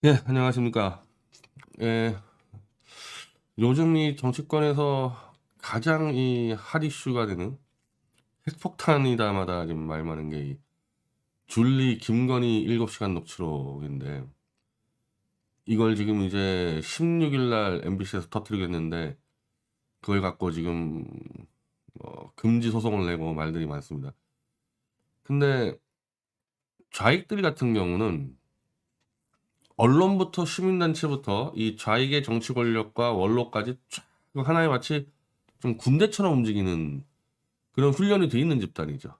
예, 안녕하십니까. 예, 요즘 이 정치권에서 가장 이 핫 이슈가 되는 핵폭탄이다마다 지금 말 많은 게 이 줄리 김건희 7시간 녹취록인데, 이걸 지금 이제 16일 날 MBC에서 터뜨리겠는데, 그걸 갖고 지금 금지 소송을 내고 말들이 많습니다. 근데 좌익들 같은 경우는 언론부터 시민단체부터 이 좌익의 정치 권력과 원로까지 쫙 하나에 마치 좀 군대처럼 움직이는 그런 훈련이 돼 있는 집단이죠.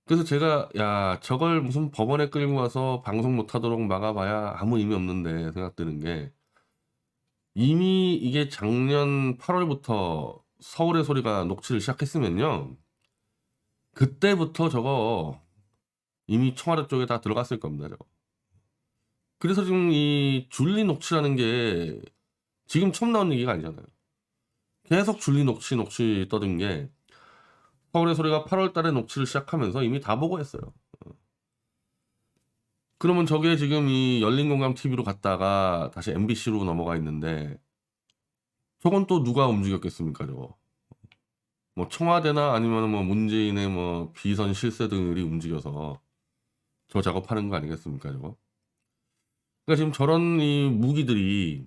그래서 제가 야 저걸 무슨 법원에 끌고 와서 방송 못하도록 막아봐야 아무 의미 없는데 생각드는 게, 이미 이게 작년 8월부터 서울의 소리가 녹취를 시작했으면요, 그때부터 저거 이미 청와대 쪽에 다 들어갔을 겁니다. 저거. 그래서 지금 이 줄리 녹취라는 게 지금 처음 나온 얘기가 아니잖아요. 계속 줄리 녹취 떠든 게, 서울의 소리가 8월 달에 녹취를 시작하면서 이미 다 보고했어요. 그러면 저게 지금 이 열린공감 TV로 갔다가 다시 MBC로 넘어가 있는데, 저건 또 누가 움직였겠습니까, 저거? 뭐 청와대나 아니면 뭐 문재인의 뭐 비선 실세들이 움직여서 저 작업하는 거 아니겠습니까, 저거? 그러니까 지금 저런 이 무기들이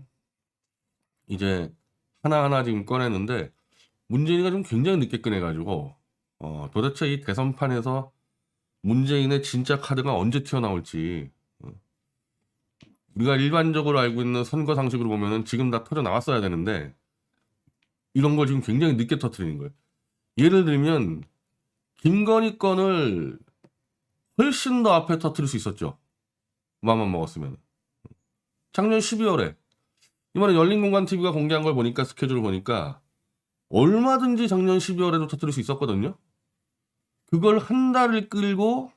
이제 하나하나 지금 꺼내는데, 문재인이가 좀 굉장히 늦게 꺼내가지고 도대체 이 대선판에서 문재인의 진짜 카드가 언제 튀어나올지, 우리가 일반적으로 알고 있는 선거 상식으로 보면은 지금 다 터져 나왔어야 되는데, 이런 걸 지금 굉장히 늦게 터뜨리는 거예요. 예를 들면 김건희 건을 훨씬 더 앞에 터뜨릴 수 있었죠. 마음만 먹었으면. 작년 12월에 이번에 열린공간 TV가 공개한 걸 보니까, 스케줄을 보니까 얼마든지 작년 12월에도 터뜨릴 수 있었거든요. 그걸 한 달을 끌고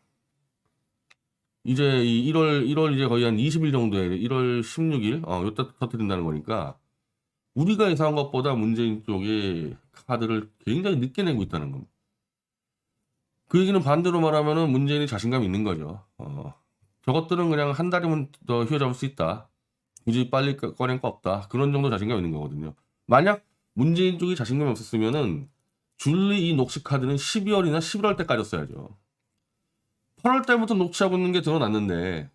이제 이 1월 이제 거의 한 20일 정도에 1월 16일 요때 터뜨린다는 거니까, 우리가 예상한 것보다 문재인 쪽이 카드를 굉장히 늦게 내고 있다는 겁니다. 그 얘기는 반대로 말하면은 문재인이 자신감이 있는 거죠. 저것들은 그냥 한 달이면 더 휘어잡을 수 있다, 굳이 빨리 꺼낼 거 없다, 그런 정도 자신감 있는 거거든요. 만약 문재인 쪽이 자신감이 없었으면은 줄리 이 녹취 카드는 12월이나 11월 때까지 써야죠. 8월 달부터 녹취하고 있는 게 드러났는데,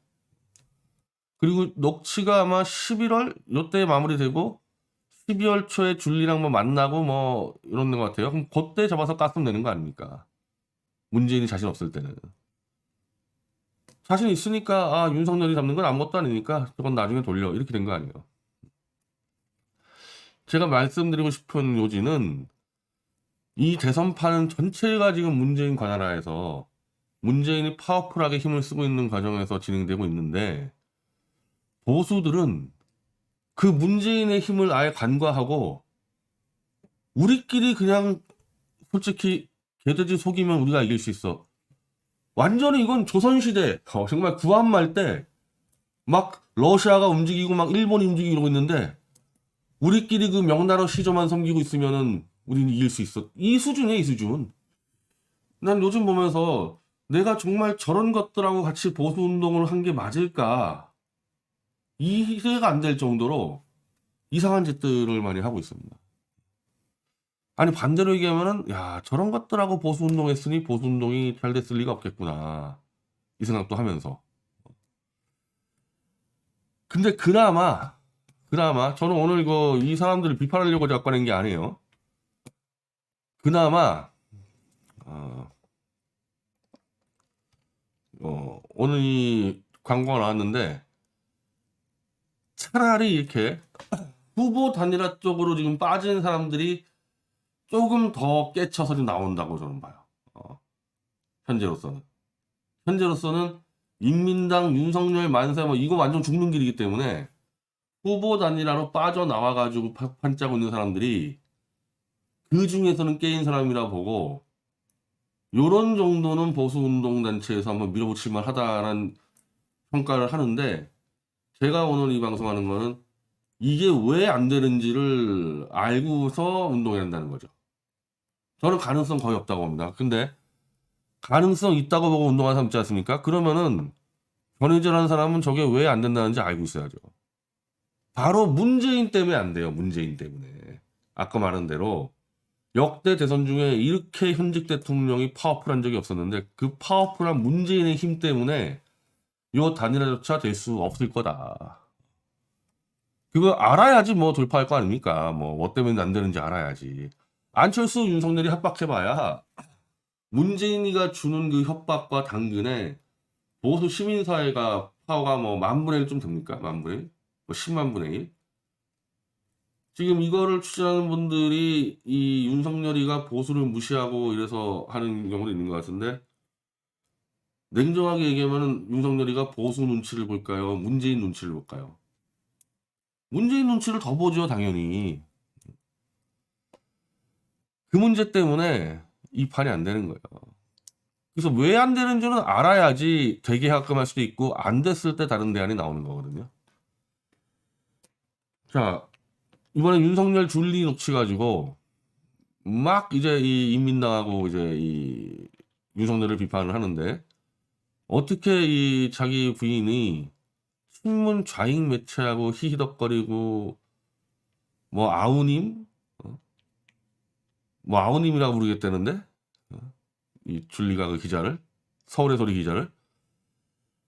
그리고 녹취가 아마 11월 요때 마무리되고 12월 초에 줄리랑 뭐 만나고 뭐 이런 것 같아요. 그럼 그때 잡아서 깠으면 되는 거 아닙니까? 문재인이 자신 없을 때는. 자신 있으니까 윤석열이 잡는 건 아무것도 아니니까 저건 나중에 돌려, 이렇게 된 거 아니에요. 제가 말씀드리고 싶은 요지는, 이 대선판은 전체가 지금 문재인 관할하에서 문재인이 파워풀하게 힘을 쓰고 있는 과정에서 진행되고 있는데, 보수들은 그 문재인의 힘을 아예 간과하고 우리끼리 그냥 솔직히 개돼지 속이면 우리가 이길 수 있어, 완전히 이건 조선시대 정말 구한말 때 막 러시아가 움직이고 막 일본이 움직이고 이러고 있는데, 우리끼리 그 명나라 시조만 섬기고 있으면은 우리는 이길 수 있어, 이 수준이야, 이 수준. 난 요즘 보면서 내가 정말 저런 것들하고 같이 보수운동을 한 게 맞을까, 이해가 안 될 정도로 이상한 짓들을 많이 하고 있습니다. 아니 반대로 얘기하면은 야 저런 것들하고 보수운동했으니 보수운동이 잘 됐을 리가 없겠구나, 이 생각도 하면서. 근데 그나마 저는 오늘 이 사람들을 비판하려고 자꾸 하는 게 아니에요. 그나마 어, 오늘 이 광고가 나왔는데, 차라리 이렇게 후보 단일화 쪽으로 지금 빠진 사람들이 조금 더 깨쳐서 좀 나온다고 저는 봐요. 현재로서는 인민당 윤석열 만세 뭐 이거 완전 죽는 길이기 때문에, 후보 단일화로 빠져나와가지고 판짜고 있는 사람들이 그 중에서는 깨인 사람이라 보고, 요런 정도는 보수운동단체에서 한번 밀어붙일만 하다라는 평가를 하는데, 제가 오늘 이 방송하는 거는 이게 왜 안 되는지를 알고서 운동해야 한다는 거죠. 저는 가능성 거의 없다고 봅니다. 근데 가능성 있다고 보고 운동하는 사람 있지 않습니까? 그러면은 권위자라는 사람은 저게 왜 안 된다는지 알고 있어야죠. 바로 문재인 때문에 안 돼요. 문재인 때문에. 아까 말한 대로 역대 대선 중에 이렇게 현직 대통령이 파워풀한 적이 없었는데 그 파워풀한 문재인의 힘 때문에 요 단일화조차 될 수 없을 거다. 그거 알아야지 뭐 돌파할 거 아닙니까? 뭐 때문에 안 되는지 알아야지. 안철수, 윤석열이 협박해봐야 문재인이가 주는 그 협박과 당근에 보수 시민사회가 파워가 뭐 10,000분의 1 좀 됩니까? 10,000분의 1? 뭐 10만 분의 1? 지금 이거를 추진하는 분들이 이 윤석열이가 보수를 무시하고 이래서 하는 경우도 있는 것 같은데 냉정하게 얘기하면 윤석열이가 보수 눈치를 볼까요? 문재인 눈치를 볼까요? 문재인 눈치를 더 보죠, 당연히. 그 문제 때문에 이 판이 안 되는 거예요. 그래서 왜 안 되는지는 알아야지 되게 합감할 수도 있고 안 됐을 때 다른 대안이 나오는 거거든요. 자, 이번에 윤석열 줄리 놓치가지고 막 이제 이 인민당하고 이제 이 윤석열을 비판을 하는데 어떻게 이 자기 부인이 신문 좌익 매체하고 히히덕거리고 뭐 아우님? 뭐 아우님이라고 부르겠다는데? 이 줄리가 그 기자를? 서울의 소리 기자를?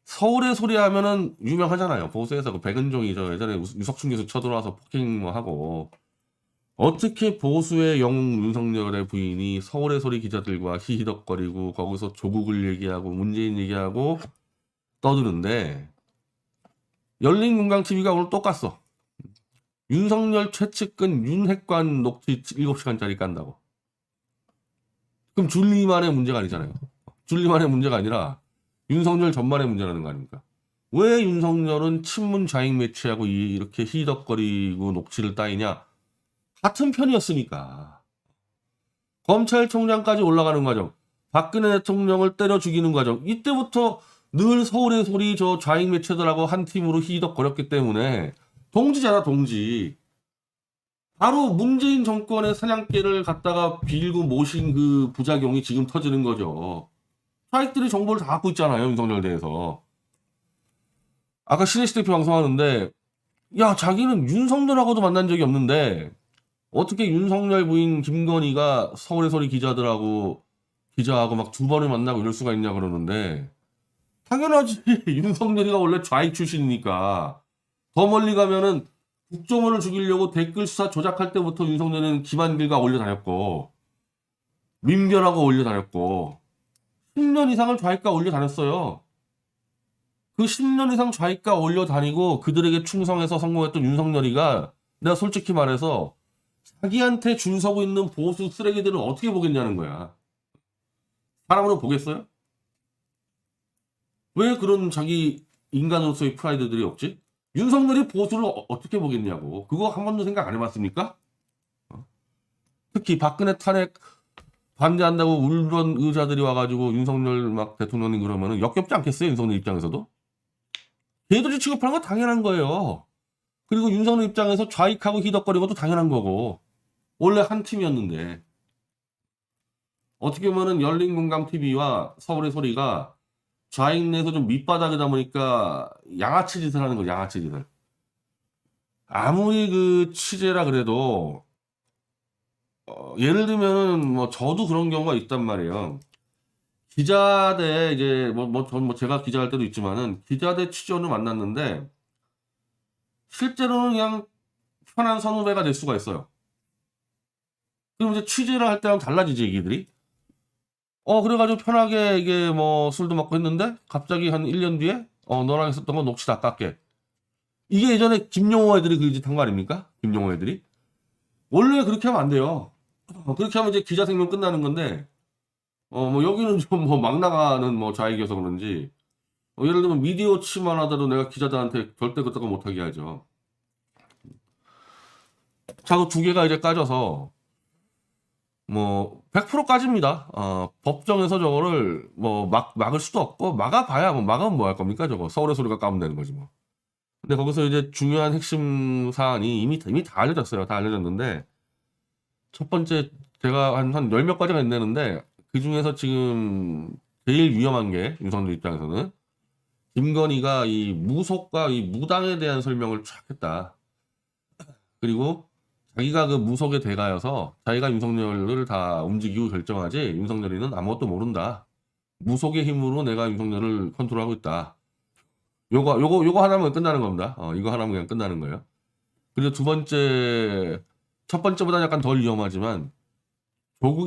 서울의 소리 하면은 유명하잖아요. 보수에서 그 백은종이 저 예전에 유석춘 교수 쳐들어와서 폭행 뭐 하고 어떻게 보수의 영웅 윤석열의 부인이 서울의 소리 기자들과 히히덕거리고 거기서 조국을 얘기하고 문재인 얘기하고 떠드는데 열린공강TV가 오늘 똑같어. 윤석열 최측근 윤핵관 녹취 7시간짜리 깐다고. 그럼 줄리만의 문제가 아니잖아요. 줄리만의 문제가 아니라 윤석열 전반의 문제라는 거 아닙니까? 왜 윤석열은 친문 좌익 매체하고 이렇게 히덕거리고 녹취를 따이냐? 같은 편이었으니까. 검찰총장까지 올라가는 과정, 박근혜 대통령을 때려 죽이는 과정, 이때부터 늘 서울의 소리 저 좌익 매체들하고 한 팀으로 히덕거렸기 때문에 동지잖아, 동지. 바로 문재인 정권의 사냥개를 갖다가 빌고 모신 그 부작용이 지금 터지는 거죠. 좌익들이 정보를 다 갖고 있잖아요, 윤석열 대해서. 아까 신혜식 대표 방송하는데, 야, 자기는 윤석열하고도 만난 적이 없는데, 어떻게 윤석열 부인 김건희가 서울의 소리 기자들하고, 기자하고 막 2번을 만나고 이럴 수가 있냐 그러는데, 당연하지. 윤석열이가 원래 좌익 출신이니까. 더 멀리 가면은 국정원을 죽이려고 댓글 수사 조작할 때부터 윤석열은 김한길과 올려다녔고, 민변하고 올려다녔고, 10년 이상을 좌익과 올려다녔어요. 그 10년 이상 좌익과 올려다니고 그들에게 충성해서 성공했던 윤석열이가 내가 솔직히 말해서 자기한테 줄 서고 있는 보수 쓰레기들을 어떻게 보겠냐는 거야. 사람으로 보겠어요? 왜 그런 자기 인간으로서의 프라이드들이 없지? 윤석열이 보수를 어떻게 보겠냐고. 그거 한 번도 생각 안 해봤습니까? 특히 박근혜 탄핵 반대한다고 울던 의자들이 와가지고 윤석열 막 대통령님 그러면은 역겹지 않겠어요? 윤석열 입장에서도? 걔들이 취급하는 건 당연한 거예요. 그리고 윤석열 입장에서 좌익하고 히덕거리는 것도 당연한 거고. 원래 한 팀이었는데. 어떻게 보면은 열린공감TV와 서울의 소리가 좌익 내에서 좀 밑바닥이다 보니까 양아치 짓을 하는 거죠, 양아치 짓을. 아무리 그 취재라 그래도, 예를 들면은 뭐 저도 그런 경우가 있단 말이에요. 기자대 이제 전 제가 기자할 때도 있지만은 기자대 취재원을 만났는데 실제로는 그냥 편한 선후배가 될 수가 있어요. 그럼 이제 취재를 할 때랑 달라지지 얘기들이. 그래가지고 편하게 이게 뭐 술도 먹고 했는데 갑자기 한 1년 뒤에 너랑 있었던 건 녹취 다 깎게. 이게 예전에 김용호 애들이 그 짓 한 거 아닙니까? 김용호 애들이. 원래 그렇게 하면 안 돼요. 그렇게 하면 이제 기자 생명 끝나는 건데 뭐 여기는 좀 뭐 막 나가는 뭐 좌익이어서 그런지 예를 들면 미디어 치만 하더라도 내가 기자들한테 절대 그딴 거 못하게 하죠. 자그 2개가 이제 까져서 뭐 100% 까집니다. 법정에서 저거를 뭐 막을 수도 없고 막아봐야 뭐 막으면 뭐 할 겁니까 저거. 서울의 소리가 까면 되는 거지 뭐. 근데 거기서 이제 중요한 핵심 사안이 이미 다 알려졌어요. 다 알려졌는데 첫 번째 제가 한 10몇 가지가 있는데 그 중에서 지금 제일 위험한 게 윤석열 입장에서는 김건희가 이 무속과 이 무당에 대한 설명을 쫙 했다. 그리고 자기가 그 무속의 대가여서 자기가 윤석열을 다 움직이고 결정하지 윤석열이는 아무것도 모른다. 무속의 힘으로 내가 윤석열을 컨트롤하고 있다. 요거 하나면 끝나는 겁니다. 이거 하나면 그냥 끝나는 거예요. 그리고 두 번째, 첫 번째보다는 약간 덜 위험하지만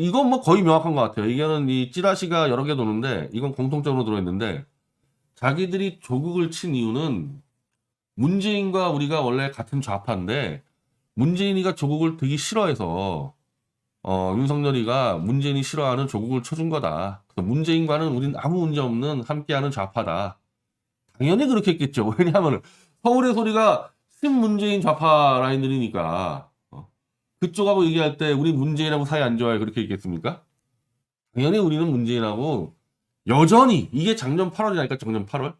이건 뭐 거의 명확한 것 같아요. 이거는 이 찌라시가 여러 개 도는데 이건 공통적으로 들어있는데 자기들이 조국을 친 이유는 문재인과 우리가 원래 같은 좌파인데 문재인이가 조국을 되게 싫어해서 윤석열이가 문재인이 싫어하는 조국을 쳐준 거다. 그래서 문재인과는 우린 아무 문제 없는 함께하는 좌파다. 당연히 그렇게 했겠죠. 왜냐하면 서울의 소리가 친문재인 좌파 라인들이니까 그쪽하고 얘기할 때 우리 문재인하고 사이 안 좋아요 그렇게 얘기했습니까? 당연히 우리는 문재인하고 여전히 이게 작년 8월이니까 작년 8월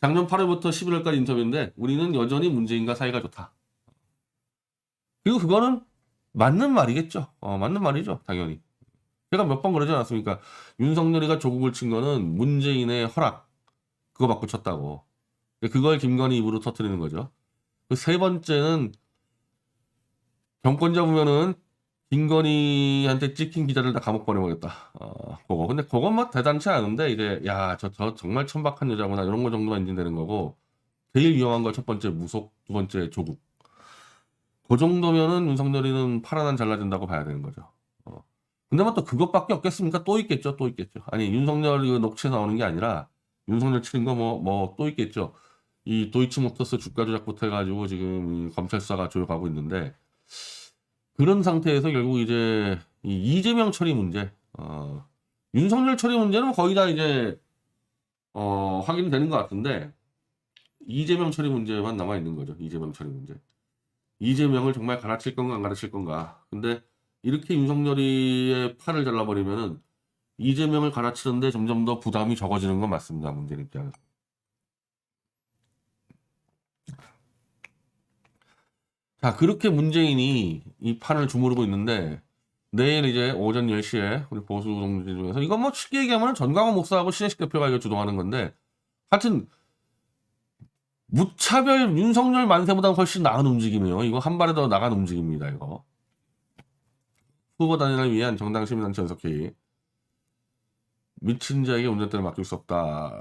작년 8월부터 11월까지 인터뷰인데 우리는 여전히 문재인과 사이가 좋다. 그리고 그거는 맞는 말이겠죠. 맞는 말이죠. 당연히. 제가 몇 번 그러지 않았습니까? 윤석열이가 조국을 친 거는 문재인의 허락 그거 받고 쳤다고. 그걸 김건희 입으로 터뜨리는 거죠. 그 세 번째는 정권 잡으면은 김건희한테 찍힌 기자들 다 감옥 보내버렸다. 그거. 근데 그건 뭐 대단치 않은데 이제 야, 저 정말 천박한 여자구나 이런 거 정도만 인정되는 거고 제일 위험한 거 첫 번째 무속, 두 번째 조국. 그 정도면은 윤석열이는 파란한 잘라진다고 봐야 되는 거죠. 근데 뭐 또 그것밖에 없겠습니까? 또 있겠죠, 또 있겠죠. 아니 윤석열 이 녹취에 나오는 게 아니라 윤석열 치는 거 뭐 또 있겠죠. 이 도이치모터스 주가 조작부터 해가지고 지금 이 검찰 수사가 조용하고 있는데 그런 상태에서 결국 이제 이 이재명 처리 문제, 윤석열 처리 문제는 거의 다 이제 확인되는 것 같은데 이재명 처리 문제만 남아 있는 거죠. 이재명 처리 문제. 이재명을 정말 갈아칠 건가 안 갈아칠 건가. 근데 이렇게 윤석열이의 팔을 잘라버리면은 이재명을 갈아치는데 점점 더 부담이 적어지는 건 맞습니다. 문재인 입장에서. 자, 그렇게 문재인이 이 판을 주무르고 있는데 내일 이제 오전 10시에 우리 보수 동지 중에서 이건 뭐 쉽게 얘기하면 전광훈 목사하고 신혜식 대표가 이거 주도하는 건데 하여튼 무차별 윤석열 만세보다 훨씬 나은 움직임이에요. 이거 한 발에 더 나간 움직임입니다. 이거. 후보 단일화를 위한 정당 시민단체 연석회의. 미친 자에게 운전대를 맡길 수 없다.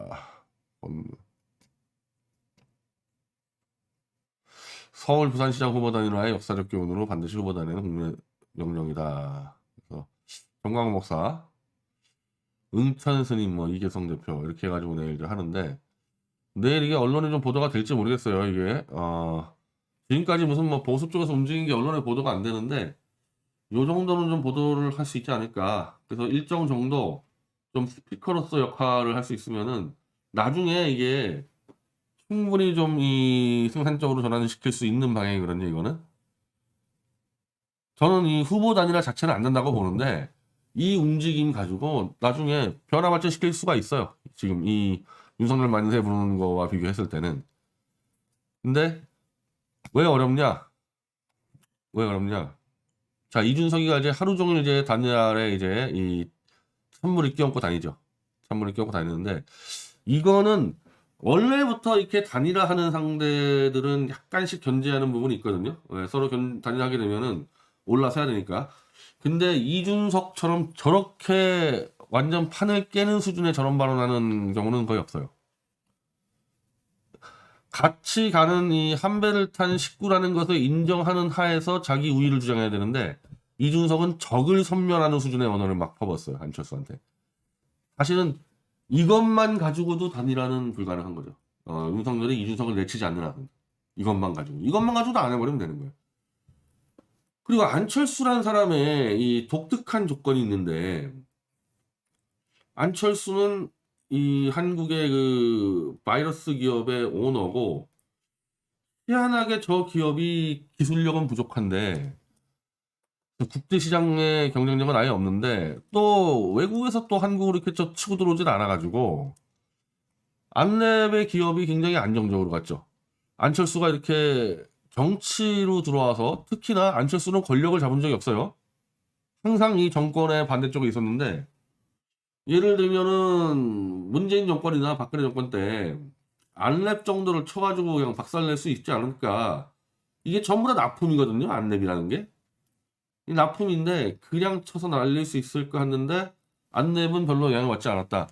서울 부산시장 후보 단일화의 역사적 교훈으로 반드시 후보 단일화는 국민의 명령이다. 그래서 정광훈 목사, 은천 스님, 뭐 이계성 대표 이렇게 해가지고 내일 하는데 내일 이게 언론에 좀 보도가 될지 모르겠어요. 이게 지금까지 무슨 뭐 보수 쪽에서 움직인 게 언론에 보도가 안 되는데 요 정도는 좀 보도를 할 수 있지 않을까. 그래서 일정 정도 좀 스피커로서 역할을 할 수 있으면은 나중에 이게 충분히 좀 이 생산적으로 전환시킬 수 있는 방향이거든요. 이거는 저는 이 후보 단일화 자체는 안 된다고 보는데 이 움직임 가지고 나중에 변화 발전시킬 수가 있어요. 지금 이 윤석열 만세 부르는 거와 비교했을 때는. 근데 왜 어렵냐? 왜 어렵냐? 자, 이준석이가 이제 하루 종일 이제 단일화에 이제 이 찬물을 끼얹고 다니죠. 찬물을 끼얹고 다니는데 이거는 원래부터 이렇게 단일화하는 상대들은 약간씩 견제하는 부분이 있거든요. 서로 단일화하게 되면은 올라서야 되니까. 근데 이준석처럼 저렇게 완전 판을 깨는 수준의 저런 발언하는 경우는 거의 없어요. 같이 가는 이 한 배를 탄 식구라는 것을 인정하는 하에서 자기 우위를 주장해야 되는데 이준석은 적을 섬멸하는 수준의 언어를 막 퍼붓어요. 안철수한테. 사실은 이것만 가지고도 단일화는 불가능한 거죠. 윤석열이 이준석을 내치지 않는 한 이것만 가지고도 안 해버리면 되는 거예요. 그리고 안철수라는 사람의 이 독특한 조건이 있는데 안철수는 이 한국의 그 바이러스 기업의 오너고 희한하게 저 기업이 기술력은 부족한데 국제시장의 경쟁력은 아예 없는데 또 외국에서 또 한국으로 이렇게 치고 들어오질 않아가지고 안랩의 기업이 굉장히 안정적으로 갔죠. 안철수가 이렇게 정치로 들어와서 특히나 안철수는 권력을 잡은 적이 없어요. 항상 이 정권의 반대쪽에 있었는데 예를 들면은 문재인 정권이나 박근혜 정권 때 안랩 정도를 쳐가지고 그냥 박살낼 수 있지 않을까. 이게 전부 다 납품이거든요. 안랩이라는 게. 이 납품인데 그냥 쳐서 날릴 수 있을까 했는데 안랩은 별로 영향을 받지 않았다.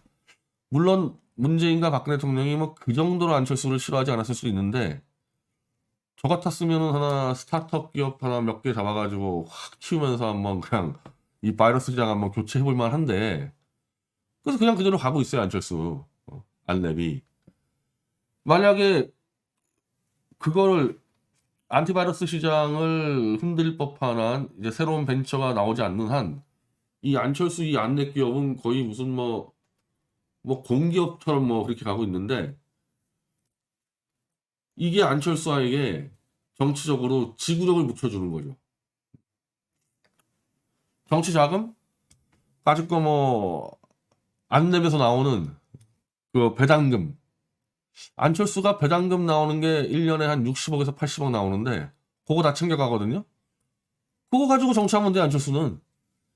물론 문재인과 박근혜 대통령이 뭐 그 정도로 안철수를 싫어하지 않았을 수도 있는데 저 같았으면 하나 스타트업 기업 하나 몇 개 잡아가지고 확 키우면서 한번 그냥 이 바이러스 시장 한번 교체해볼 만한데 그래서 그냥 그대로 가고 있어요. 안철수 안랩이. 만약에 그거를 안티바이러스 시장을 흔들 법한 이제 새로운 벤처가 나오지 않는 한 이 안철수 이 안랩 기업은 거의 무슨 뭐 공기업처럼 뭐 그렇게 가고 있는데 이게 안철수에게 정치적으로 지구력을 붙여주는 거죠. 정치 자금? 까짓 거 뭐 안랩에서 나오는 그 배당금. 안철수가 배당금 나오는 게 1년에 한 60억에서 80억 나오는데 그거 다 챙겨가거든요. 그거 가지고 정치하면 돼 안철수는.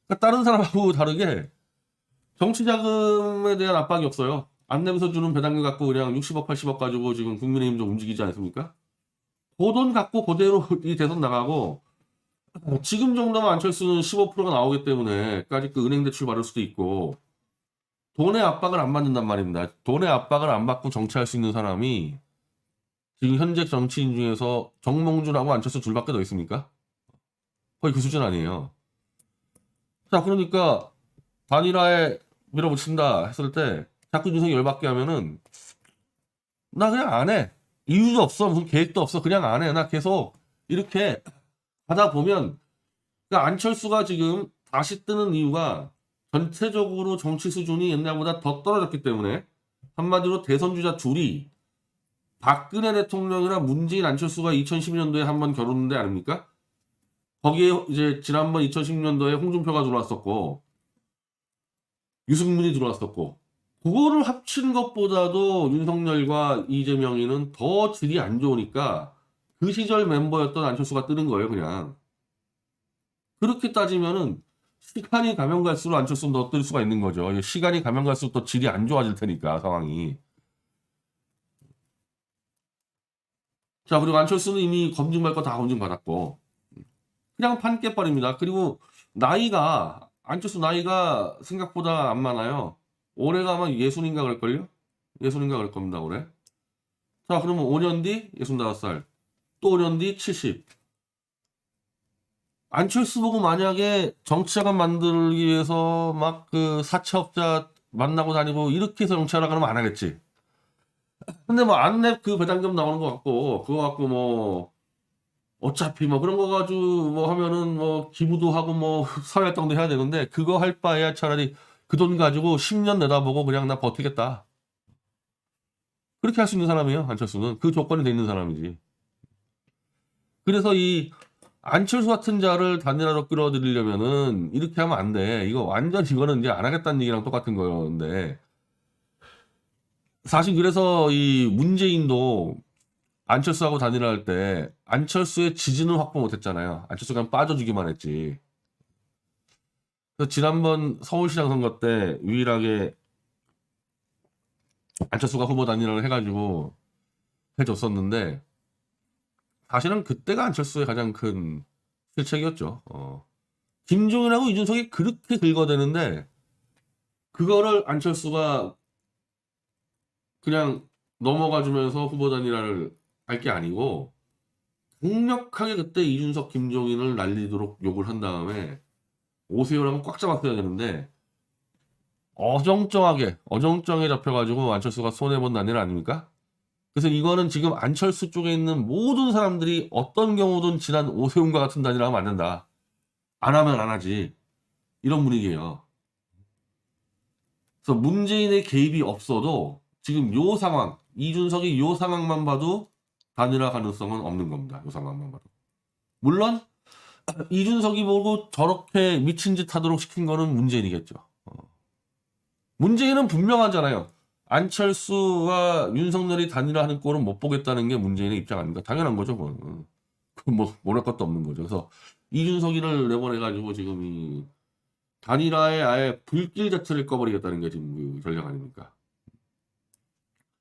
그러니까 다른 사람하고 다르게 정치 자금에 대한 압박이 없어요. 안랩에서 주는 배당금 갖고 그냥 60억 80억 가지고 지금 국민의힘 좀 움직이지 않습니까? 그 돈 갖고 그대로 이 대선 나가고 지금 정도면 안철수는 15%가 나오기 때문에 까짓 그 은행 대출 받을 수도 있고 돈의 압박을 안 받는단 말입니다. 돈의 압박을 안 받고 정치할 수 있는 사람이 지금 현재 정치인 중에서 정몽준하고 안철수 둘밖에 더 있습니까? 거의 그 수준 아니에요. 자, 그러니까 단일화에 밀어붙인다 했을 때 자꾸 윤석이 열받게 하면은 나 그냥 안 해. 이유도 없어. 무슨 계획도 없어. 그냥 안 해. 나 계속 이렇게 하다 보면 그러니까 안철수가 지금 다시 뜨는 이유가 전체적으로 정치 수준이 옛날보다 더 떨어졌기 때문에 한마디로 대선 주자 둘이 박근혜 대통령이랑 문재인 안철수가 2012년도에 한번 결혼했는데 아닙니까? 거기에 이제 지난번 2016년도에 홍준표가 들어왔었고 유승민이 들어왔었고 그거를 합친 것보다도 윤석열과 이재명이는 더 질이 안 좋으니까 그 시절 멤버였던 안철수가 뜨는 거예요 그냥. 그렇게 따지면은 시간이 가면 갈수록 안철수는 더 뜰 수가 있는 거죠. 시간이 가면 갈수록 더 질이 안 좋아질 테니까 상황이. 자, 그리고 안철수는 이미 검증받을 거 다 검증받았고 그냥 판 깨버립니다. 그리고 나이가 안철수 나이가 생각보다 안 많아요. 올해가 아마 예순인가 그럴걸요? 예순인가 그럴 겁니다 올해. 자, 그러면 5년 뒤 65살 또 5년 뒤 70. 안철수 보고 만약에 정치자금 만들기 위해서 막 그 사채업자 만나고 다니고 이렇게 해서 정치하라 그러면 안 하겠지. 근데 뭐 안랩 그 배당금 나오는 거 같고 그거 갖고 뭐 어차피 뭐 그런 거 가지고 뭐 하면은 뭐 기부도 하고 뭐 사회활동도 해야 되는데 그거 할 바에야 차라리 그 돈 가지고 10년 내다보고 그냥 나 버티겠다. 그렇게 할 수 있는 사람이에요 안철수는. 그 조건이 돼 있는 사람이지. 그래서 이 안철수 같은 자를 단일화로 끌어들이려면은 이렇게 하면 안 돼. 이거 완전 이거는 이제 안 하겠다는 얘기랑 똑같은 거였는데 사실 그래서 이 문재인도 안철수하고 단일화할 때 안철수의 지지는 확보 못했잖아요. 안철수가 그냥 빠져주기만 했지. 그래서 지난번 서울시장 선거 때 유일하게 안철수가 후보 단일화를 해가지고 해줬었는데 사실은 그때가 안철수의 가장 큰 실책이었죠. 김종인하고 이준석이 그렇게 긁어대는데 그거를 안철수가 그냥 넘어가주면서 후보 단일화를 할 게 아니고 강력하게 그때 이준석, 김종인을 날리도록 욕을 한 다음에 오세훈하고 꽉 잡았어야 되는데 어정쩡하게 잡혀가지고 안철수가 손해본 단일 아닙니까? 그래서 이거는 지금 안철수 쪽에 있는 모든 사람들이 어떤 경우든 지난 오세훈과 같은 단일화 하면 안 된다. 안 하면 안 하지. 이런 분위기예요. 그래서 문재인의 개입이 없어도 지금 요 상황, 이준석이 요 상황만 봐도 단일화 가능성은 없는 겁니다. 요 상황만 봐도. 물론 이준석이 보고 저렇게 미친 짓 하도록 시킨 거는 문재인이겠죠. 문재인은 분명하잖아요. 안철수와 윤석열이 단일화하는 꼴은 못 보겠다는 게 문재인의 입장 아닙니까? 당연한 거죠. 뭐 모를 것도 없는 거죠. 그래서 이준석이를 내보내가지고 지금 이 단일화에 아예 불길 자체를 꺼버리겠다는 게 지금 그 전략 아닙니까?